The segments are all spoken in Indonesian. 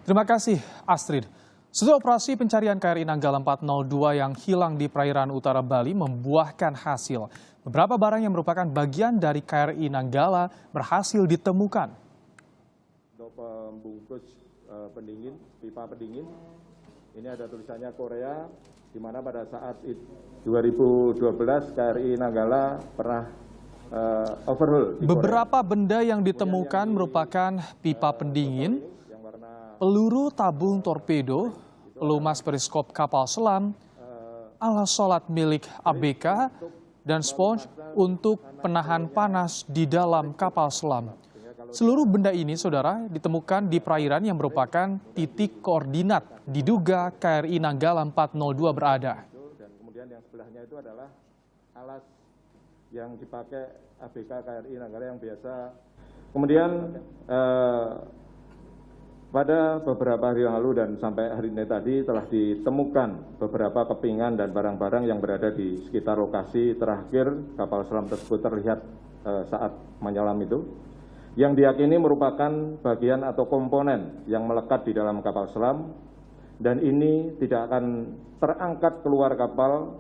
Terima kasih, Astrid. Setelah operasi pencarian KRI Nanggala 402 yang hilang di perairan utara Bali membuahkan hasil. Beberapa barang yang merupakan bagian dari KRI Nanggala berhasil ditemukan. Untuk pembungkus pendingin, pipa pendingin, ini ada tulisannya Korea, di mana pada saat 2012 KRI Nanggala pernah overhaul. Beberapa benda yang ditemukan merupakan pipa pendingin, peluru tabung torpedo, pelumas periskop kapal selam, alat sholat milik ABK, dan spons untuk penahan panas di dalam kapal selam. Seluruh benda ini, saudara, ditemukan di perairan yang merupakan titik koordinat diduga KRI Nanggala 402 berada. Dan kemudian yang sebelahnya itu adalah alat yang dipakai ABK KRI Nanggala yang biasa. Kemudian pada beberapa hari yang lalu dan sampai hari ini tadi telah ditemukan beberapa kepingan dan barang-barang yang berada di sekitar lokasi terakhir kapal selam tersebut terlihat saat menyelam itu, yang diyakini merupakan bagian atau komponen yang melekat di dalam kapal selam dan ini tidak akan terangkat keluar kapal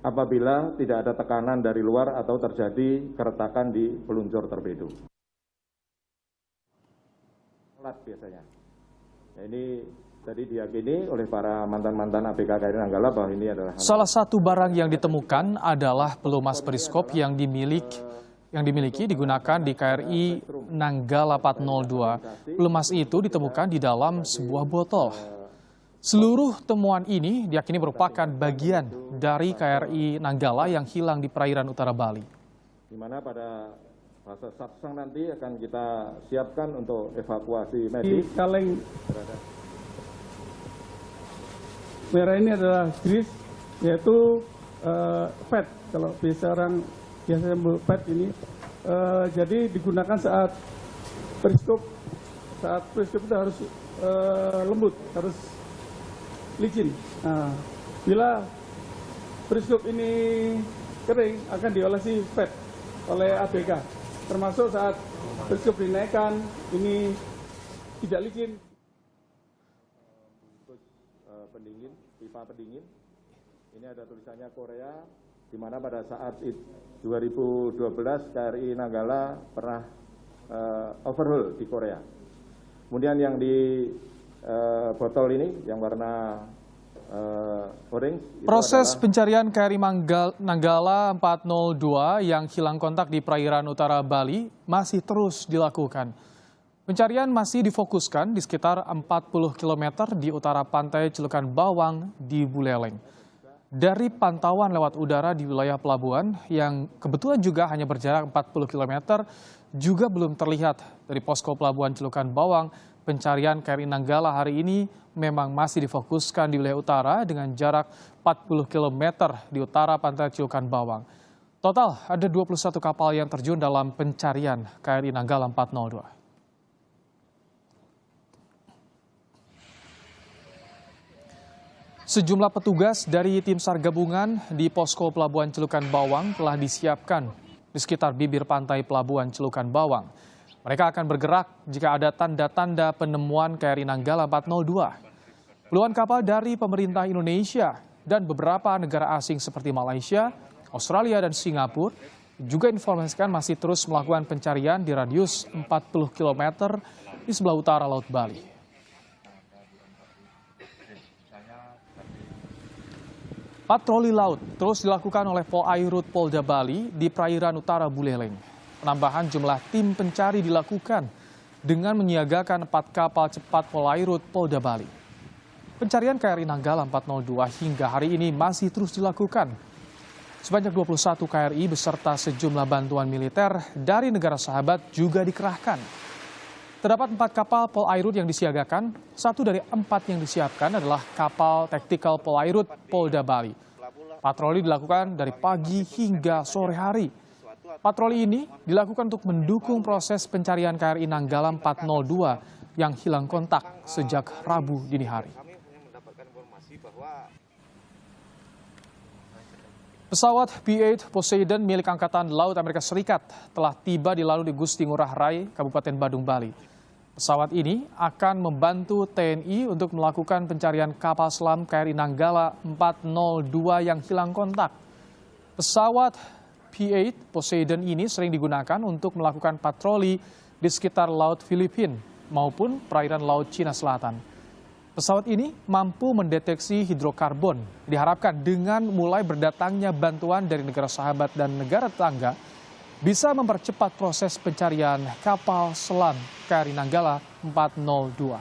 apabila tidak ada tekanan dari luar atau terjadi keretakan di peluncur torpedo. Biasanya. Nah, ini tadi diyakini oleh para mantan-mantan ABK KRI Nanggala bahwa ini adalah salah satu barang yang ditemukan adalah pelumas periskop yang dimiliki digunakan di KRI Nanggala 402. Pelumas itu ditemukan di dalam sebuah botol. Seluruh temuan ini diyakini merupakan bagian dari KRI Nanggala yang hilang di perairan utara Bali. Di mana pada fase satsang nanti akan kita siapkan untuk evakuasi medis. Di kaleng merah ini adalah grease, yaitu fat. Kalau biasa orang biasanya fat ini, jadi digunakan saat periskop itu harus lembut, harus licin. Nah, bila periskop ini kering akan diolesi fat oleh ABK. Termasuk saat periskop dinaikkan, ini tidak licin. Pendingin, pipa pendingin, ini ada tulisannya Korea, di mana pada saat 2012 KRI Nanggala pernah overhaul di Korea. Kemudian yang di botol ini, yang warna orange. Proses pencarian KRI Nanggala 402 yang hilang kontak di perairan utara Bali masih terus dilakukan. Pencarian masih difokuskan di sekitar 40 km di utara pantai Celukan Bawang di Buleleng. Dari pantauan lewat udara di wilayah pelabuhan yang kebetulan juga hanya berjarak 40 km juga belum terlihat dari posko pelabuhan Celukan Bawang. Pencarian KRI Nanggala hari ini memang masih difokuskan di wilayah utara dengan jarak 40 km di utara pantai Celukan Bawang. Total ada 21 kapal yang terjun dalam pencarian KRI Nanggala 402. Sejumlah petugas dari tim SAR gabungan di posko pelabuhan Celukan Bawang telah disiapkan di sekitar bibir pantai pelabuhan Celukan Bawang. Mereka akan bergerak jika ada tanda-tanda penemuan KRI Nanggala 402. Puluhan kapal dari pemerintah Indonesia dan beberapa negara asing seperti Malaysia, Australia, dan Singapura juga informasikan masih terus melakukan pencarian di radius 40 km di sebelah utara Laut Bali. Patroli laut terus dilakukan oleh Polairut Polda Bali di perairan utara Buleleng. Penambahan jumlah tim pencari dilakukan dengan menyiagakan 4 kapal cepat Polairut Polda Bali. Pencarian KRI Nanggala 402 hingga hari ini masih terus dilakukan. Sebanyak 21 KRI beserta sejumlah bantuan militer dari negara sahabat juga dikerahkan. Terdapat 4 kapal Polairut yang disiagakan, 1 dari 4 yang disiapkan adalah kapal taktikal Polairut Polda Bali. Patroli dilakukan dari pagi hingga sore hari. Patroli ini dilakukan untuk mendukung proses pencarian KRI Nanggala 402 yang hilang kontak sejak Rabu dini hari. Pesawat P-8 Poseidon milik Angkatan Laut Amerika Serikat telah tiba di Lalu di Gusti Ngurah Rai, Kabupaten Badung, Bali. Pesawat ini akan membantu TNI untuk melakukan pencarian kapal selam KRI Nanggala 402 yang hilang kontak. Pesawat P-8 Poseidon ini sering digunakan untuk melakukan patroli di sekitar Laut Filipina maupun perairan Laut Cina Selatan. Pesawat ini mampu mendeteksi hidrokarbon. Diharapkan dengan mulai berdatangnya bantuan dari negara sahabat dan negara tetangga, bisa mempercepat proses pencarian kapal selam KRI Nanggala 402.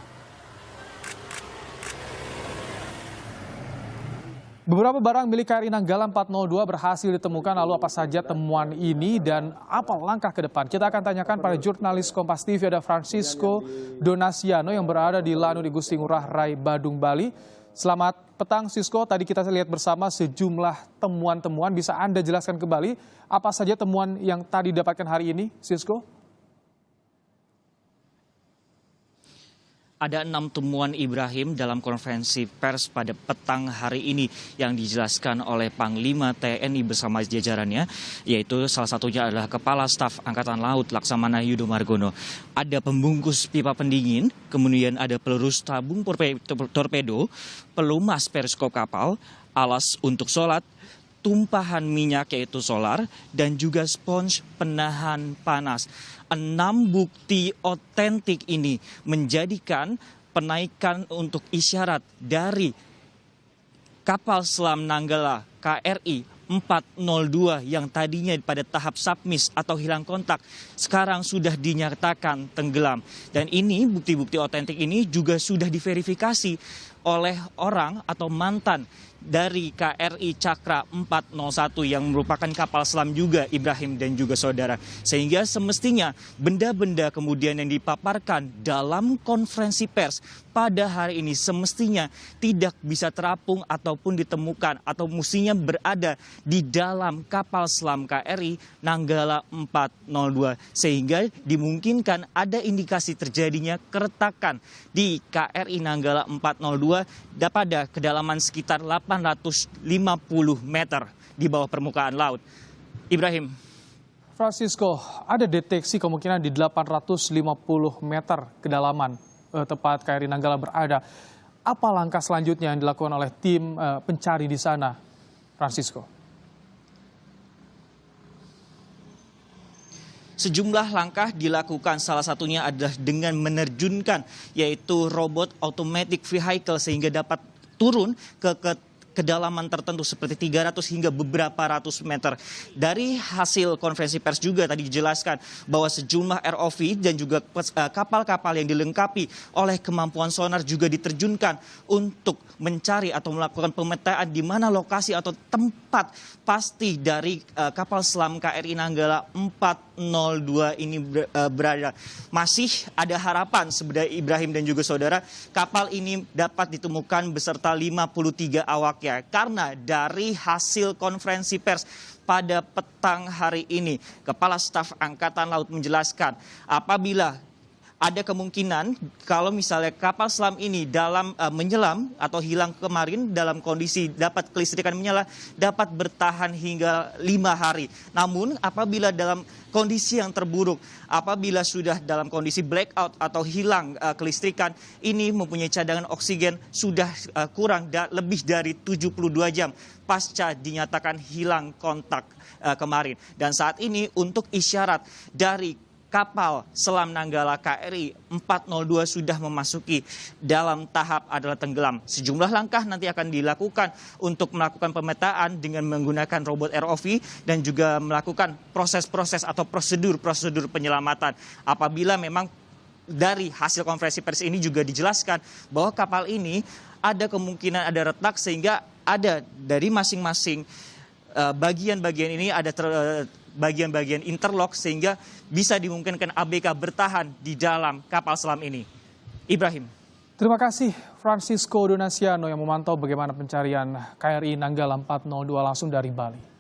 Beberapa barang milik KRI Nanggala 402 berhasil ditemukan. Lalu apa saja temuan ini dan apa langkah ke depan? Kita akan tanyakan pada jurnalis Kompas TV, ada Francisco Donasiano yang berada di Lanut Igusti Ngurah Rai, Badung, Bali. Selamat petang, Sisko. Tadi kita lihat bersama sejumlah temuan-temuan. Bisa Anda jelaskan kembali apa saja temuan yang tadi didapatkan hari ini, Sisko? Ada 6 temuan Ibrahim dalam konferensi pers pada petang hari ini yang dijelaskan oleh Panglima TNI bersama jajarannya, yaitu salah satunya adalah Kepala Staf Angkatan Laut Laksamana Yudo Margono. Ada pembungkus pipa pendingin, kemudian ada peluru tabung torpedo, pelumas periskop kapal, alas untuk sholat, tumpahan minyak yaitu solar, dan juga spons penahan panas. 6 bukti otentik ini menjadikan penaikan untuk isyarat dari kapal selam Nanggala KRI 402 yang tadinya pada tahap submiss atau hilang kontak sekarang sudah dinyatakan tenggelam. Dan ini bukti-bukti otentik ini juga sudah diverifikasi oleh orang atau mantan dari KRI Cakra 401 yang merupakan kapal selam juga Ibrahim dan juga saudara. Sehingga semestinya benda-benda kemudian yang dipaparkan dalam konferensi pers pada hari ini semestinya tidak bisa terapung ataupun ditemukan atau mestinya berada di dalam kapal selam KRI Nanggala 402. Sehingga dimungkinkan ada indikasi terjadinya keretakan di KRI Nanggala 402 pada kedalaman sekitar 850 meter di bawah permukaan laut. Ibrahim. Francisco, ada deteksi kemungkinan di 850 meter kedalaman tempat KRI Nanggala berada. Apa langkah selanjutnya yang dilakukan oleh tim pencari di sana, Francisco? Sejumlah langkah dilakukan, salah satunya adalah dengan menerjunkan yaitu robot automatic vehicle sehingga dapat turun ke kedalaman tertentu seperti 300 hingga beberapa ratus meter. Dari hasil konferensi pers juga tadi dijelaskan bahwa sejumlah ROV dan juga kapal-kapal yang dilengkapi oleh kemampuan sonar juga diterjunkan untuk mencari atau melakukan pemetaan di mana lokasi atau tempat pasti dari kapal selam KRI Nanggala 402 ini berada. Masih ada harapan sebenarnya Ibrahim dan juga saudara, kapal ini dapat ditemukan beserta 53 awak. Karena dari hasil konferensi pers pada petang hari ini, Kepala Staf Angkatan Laut menjelaskan apabila ada kemungkinan kalau misalnya kapal selam ini dalam menyelam atau hilang kemarin dalam kondisi dapat kelistrikan menyala dapat bertahan hingga 5 hari. Namun apabila dalam kondisi yang terburuk, apabila sudah dalam kondisi blackout atau hilang kelistrikan, ini mempunyai cadangan oksigen sudah kurang lebih dari 72 jam pasca dinyatakan hilang kontak kemarin. Dan saat ini untuk isyarat dari kapal selam Nanggala KRI 402 sudah memasuki dalam tahap adalah tenggelam. Sejumlah langkah nanti akan dilakukan untuk melakukan pemetaan dengan menggunakan robot ROV dan juga melakukan proses-proses atau prosedur-prosedur penyelamatan. Apabila memang dari hasil konferensi pers ini juga dijelaskan bahwa kapal ini ada kemungkinan ada retak sehingga ada dari masing-masing bagian-bagian ini ada bagian-bagian interlock sehingga bisa dimungkinkan ABK bertahan di dalam kapal selam ini. Ibrahim. Terima kasih Francisco Donasiano yang memantau bagaimana pencarian KRI Nanggala 402 langsung dari Bali.